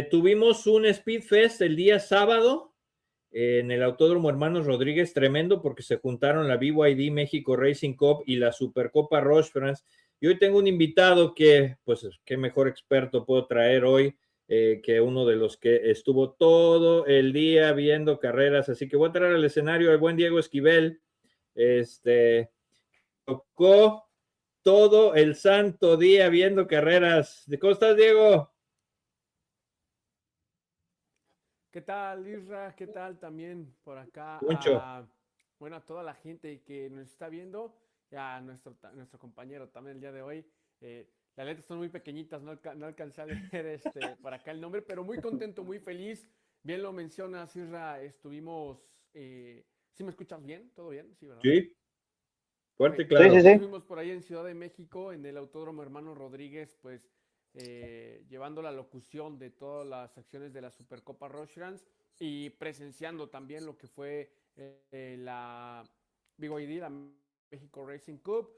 Tuvimos un Speed Fest el día sábado en el Autódromo Hermanos Rodríguez, tremendo porque se juntaron la BYD México Racing Cup y la Supercopa Roche France. Y hoy tengo un invitado que, pues, qué mejor experto puedo traer hoy que uno de los que estuvo todo el día viendo carreras. Así que voy a traer al escenario al buen Diego Esquivel. Tocó todo el santo día viendo carreras. ¿Cómo estás, Diego? ¿Qué tal, Isra? ¿Qué tal también por acá? Mucho. Bueno, a toda la gente que nos está viendo, ya nuestro compañero también el día de hoy. Las letras son muy pequeñitas, no alcancé a leer por acá el nombre, pero muy contento, muy feliz. Bien lo mencionas, Isra, ¿sí me escuchas bien? ¿Todo bien? Sí, ¿verdad? Sí, Ok, fuerte, Sí, claro. sí, sí. estuvimos por ahí en Ciudad de México, en el Autódromo Hermano Rodríguez, pues llevando la locución de todas las acciones de la Supercopa Rochelands y presenciando también lo que fue la BYD, la México Racing Cup.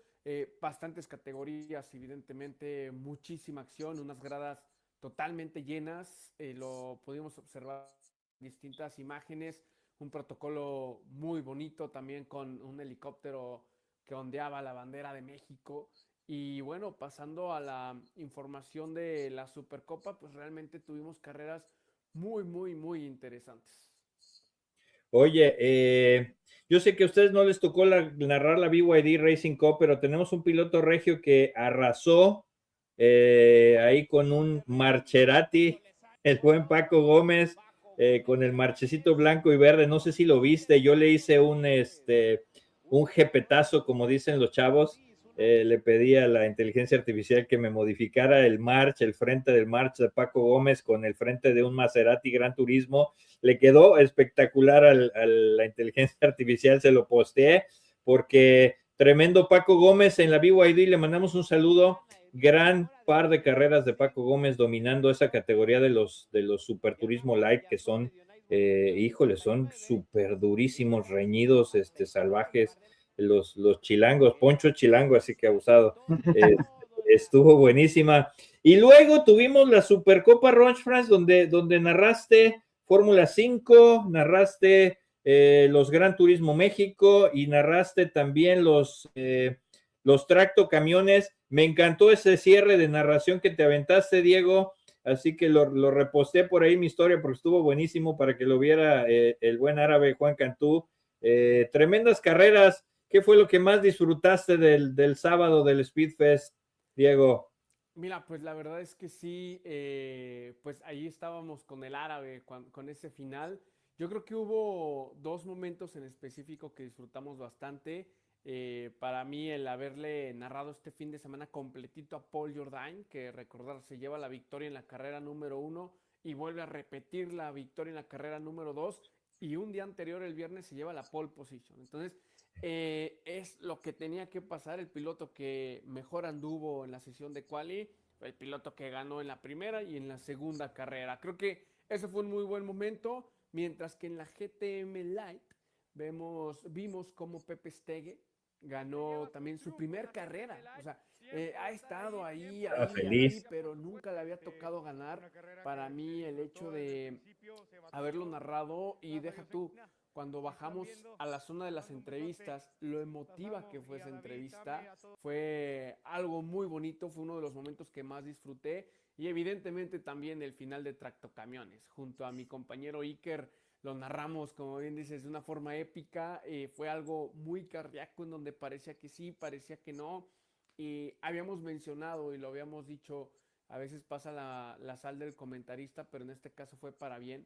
Bastantes categorías, evidentemente, muchísima acción, unas gradas totalmente llenas. Lo pudimos observar en distintas imágenes, un protocolo muy bonito también con un helicóptero que ondeaba la bandera de México. Y bueno, pasando a la información de la Supercopa, pues realmente tuvimos carreras muy, muy, muy interesantes. Oye, yo sé que a ustedes no les tocó narrar la BYD Racing Cup, pero tenemos un piloto regio que arrasó ahí con un Marcherati, el buen Paco Gómez, con el marchecito blanco y verde. No sé si lo viste, yo le hice un jepetazo, como dicen los chavos. Le pedí a la inteligencia artificial que me modificara el frente del March de Paco Gómez con el frente de un Maserati Gran Turismo. Le quedó espectacular a la inteligencia artificial, se lo posteé, porque tremendo Paco Gómez en la BYD, le mandamos un saludo, gran par de carreras de Paco Gómez dominando esa categoría de los Super Turismo Light, que son, híjole, son súper durísimos, reñidos, salvajes, los chilangos, Poncho Chilango, así que abusado. Estuvo buenísima. Y luego tuvimos la Supercopa Roche France, donde narraste Fórmula 5, narraste los Gran Turismo México y narraste también los tracto camiones. Me encantó ese cierre de narración que te aventaste, Diego. Así que lo reposté por ahí mi historia porque estuvo buenísimo para que lo viera el buen árabe Juan Cantú. Tremendas carreras. ¿Qué fue lo que más disfrutaste del sábado del Speed Fest, Diego? Mira, pues la verdad es que sí, pues ahí estábamos con el árabe, con ese final. Yo creo que hubo dos momentos en específico que disfrutamos bastante. Para mí, el haberle narrado este fin de semana completito a Paul Jordan, que recordar, se lleva la victoria en la carrera número 1 y vuelve a repetir la victoria en la carrera número 2 y un día anterior, el viernes, se lleva la pole position. Entonces, es lo que tenía que pasar. El piloto que mejor anduvo en la sesión de quali, el piloto que ganó en la primera y en la segunda carrera. Creo que ese fue un muy buen momento, mientras que en la GTM Light vimos como Pepe Stege ganó también su primer carrera. O sea, ha estado ahí, Feliz. pero nunca le había tocado ganar. Para mí el hecho de haberlo narrado y deja tú, cuando bajamos a la zona de las entrevistas, lo emotiva que fue esa entrevista, fue algo muy bonito, fue uno de los momentos que más disfruté y evidentemente también el final de Tractocamiones, junto a mi compañero Iker, lo narramos, como bien dices, de una forma épica, fue algo muy cardíaco en donde parecía que sí, parecía que no, y habíamos mencionado y lo habíamos dicho, a veces pasa la sal del comentarista, pero en este caso fue para bien,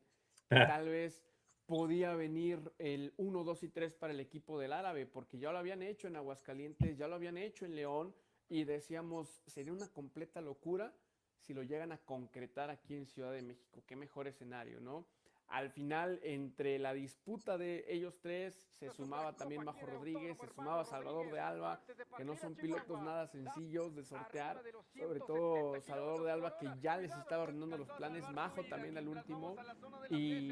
que tal vez podía venir el 1, 2 y 3 para el equipo del árabe, porque ya lo habían hecho en Aguascalientes, ya lo habían hecho en León, y decíamos, sería una completa locura si lo llegan a concretar aquí en Ciudad de México. Qué mejor escenario, ¿no? Al final, entre la disputa de ellos tres, se sumaba también Majo Rodríguez, se sumaba Salvador de Alba, que no son pilotos nada sencillos de sortear, sobre todo Salvador de Alba, que ya les estaba arruinando los planes, Majo también al último, y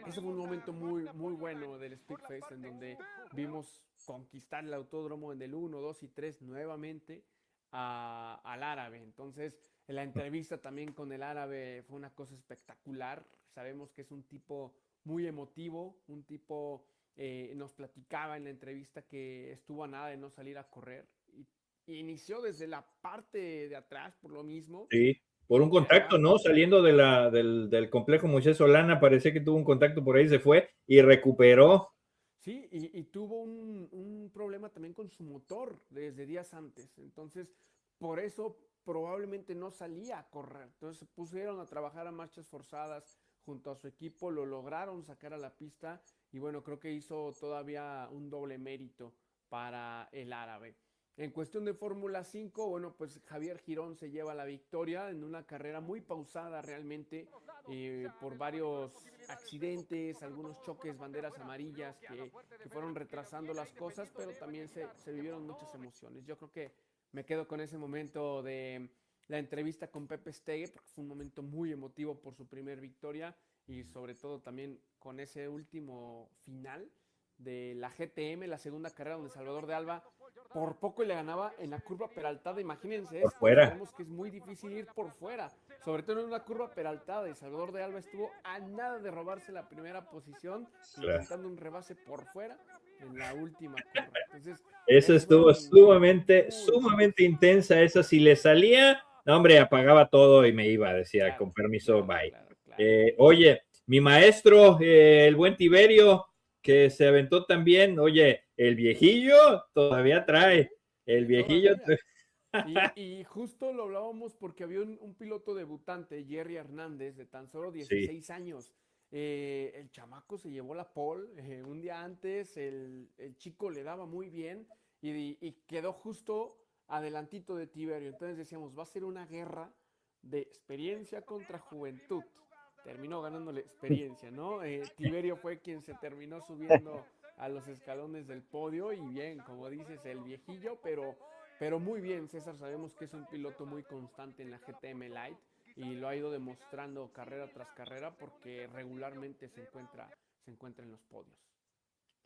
ese fue un momento muy, muy bueno del Speedfest en donde vimos conquistar el autódromo en el 1, 2 y 3 nuevamente al árabe. Entonces, La entrevista también con el árabe fue una cosa espectacular. Sabemos que es un tipo muy emotivo, un tipo, nos platicaba en la entrevista que estuvo a nada de no salir a correr. Y inició desde la parte de atrás por lo mismo. Sí, por Y un que contacto, ¿no? Saliendo de del complejo Moisés Solana, parece que tuvo un contacto por ahí, se fue y recuperó. sí, y tuvo un problema también con su motor desde días antes. Entonces, por eso probablemente no salía a correr. Entonces se pusieron a trabajar a marchas forzadas junto a su equipo, lo lograron sacar a la pista y bueno, creo que hizo todavía un doble mérito para el árabe. En cuestión de Fórmula 5, bueno, pues Javier Girón se lleva la victoria en una carrera muy pausada realmente, por varios accidentes, algunos choques, banderas amarillas que fueron retrasando las cosas, pero también se vivieron muchas emociones. Yo creo que me quedo con ese momento de la entrevista con Pepe Stege, porque fue un momento muy emotivo por su primer victoria y sobre todo también con ese último final de la GTM, la segunda carrera donde Salvador de Alba por poco le ganaba en la curva peraltada. Imagínense Por esto, fuera. sabemos que es muy difícil ir por fuera, sobre todo en una curva peraltada. Y Salvador de Alba estuvo a nada de robarse la primera posición, Claro. intentando un rebase por fuera en la última curva. Entonces, Esa esos estuvo fueron sumamente, muy buenos. sumamente intensa. Esa, si le salía, no, hombre, apagaba todo y me iba, decía, Claro, con permiso, claro, bye. claro, claro. Oye, mi maestro, el buen Tiberio, que se aventó también, oye, el viejillo todavía Sí, trae, el sí, viejillo. todavía. Y justo lo hablábamos porque había un piloto debutante, Jerry Hernández, de tan solo Sí, 16 años. El chamaco se llevó la pole un día antes, el chico le daba muy bien y quedó justo adelantito de Tiberio. Entonces decíamos, va a ser una guerra de experiencia contra juventud. Terminó ganándole experiencia, ¿no? Tiberio fue quien se terminó subiendo a los escalones del podio y bien, como dices, el viejillo, pero muy bien, César, sabemos que es un piloto muy constante en la GTM Light y lo ha ido demostrando carrera tras carrera porque regularmente se encuentra en los podios.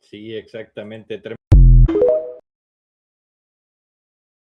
sí, exactamente.